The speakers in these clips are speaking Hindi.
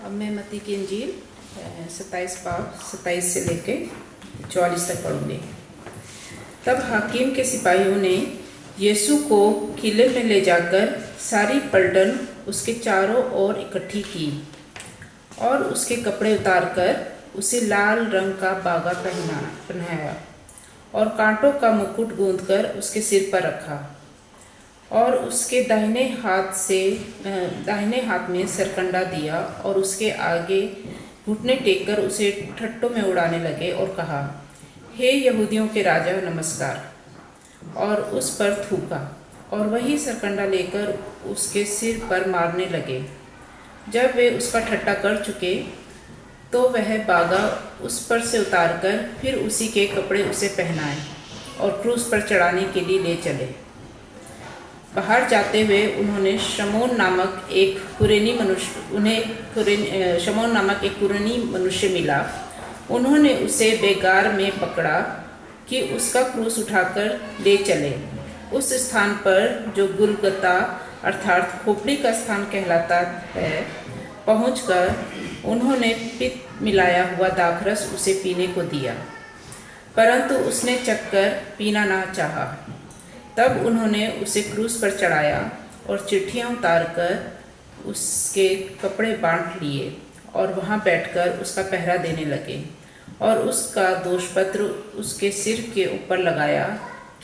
अब मैं मत्ती की इंजील 27 बाब 27 से लेके 44 तक पढ़ूंगी। तब हाकिम के सिपाहियों ने यीशु को किले में ले जाकर सारी पलटन उसके चारों ओर इकट्ठी की और उसके कपड़े उतारकर उसे लाल रंग का बागा पहनाया और कांटों का मुकुट गूंथकर उसके सिर पर रखा और उसके दाहिने हाथ में सरकंडा दिया और उसके आगे घुटने टेककर उसे ठट्टों में उड़ाने लगे और कहा, हे यहूदियों के राजा नमस्कार, और उस पर थूका और वही सरकंडा लेकर उसके सिर पर मारने लगे। जब वे उसका ठट्टा कर चुके तो वह बागा उस पर से उतारकर फिर उसी के कपड़े उसे पहनाए और क्रूस पर चढ़ाने के लिए ले चले। बाहर जाते हुए उन्होंने शमौन नामक एक कुरेनी मनुष्य मिला। उन्होंने उसे बेगार में पकड़ा कि उसका क्रूस उठाकर ले चले। उस स्थान पर जो गुलगता अर्थात खोपड़ी का स्थान कहलाता है पहुंचकर उन्होंने पित्त मिलाया हुआ दाखरस उसे पीने को दिया, परंतु उसने चखकर पीना ना चाहा। तब उन्होंने उसे क्रूस पर चढ़ाया और चिट्ठियाँ उतारकर उसके कपड़े बांट लिए और वहाँ बैठकर उसका पहरा देने लगे और उसका दोषपत्र उसके सिर के ऊपर लगाया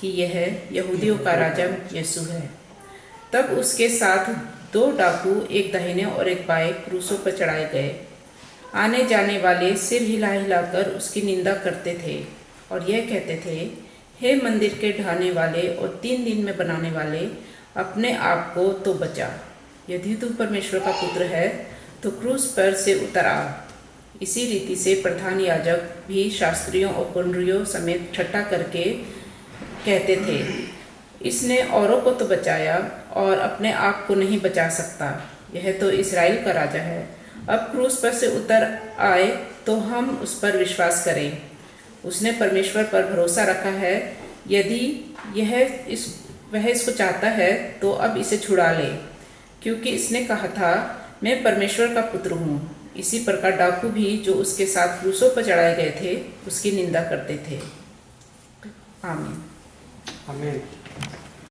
कि यह यहूदियों का राजा यीशु है। तब उसके साथ 2 डाकू एक दाहिने और एक बाएं क्रूसों पर चढ़ाए गए। आने जाने वाले सिर हिला हिलाकर उसकी निंदा करते थे और यह कहते थे, हे मंदिर के ढाने वाले और 3 दिन में बनाने वाले, अपने आप को तो बचा। यदि तू परमेश्वर का पुत्र है तो क्रूस पर से उतर आ। इसी रीति से प्रधान याजक भी शास्त्रियों और पुंडरियों समेत ठट्ठा करके कहते थे, इसने औरों को तो बचाया और अपने आप को नहीं बचा सकता। यह तो इस्राएल का राजा है। अब क्रूस पर से उतर आए तो हम उस पर विश्वास करें। उसने परमेश्वर पर भरोसा रखा है। यदि वह इसको चाहता है तो अब इसे छुड़ा ले, क्योंकि इसने कहा था, मैं परमेश्वर का पुत्र हूँ। इसी प्रकार डाकू भी जो उसके साथ क्रूसों पर चढ़ाए गए थे उसकी निंदा करते थे। आमीन। आमीन।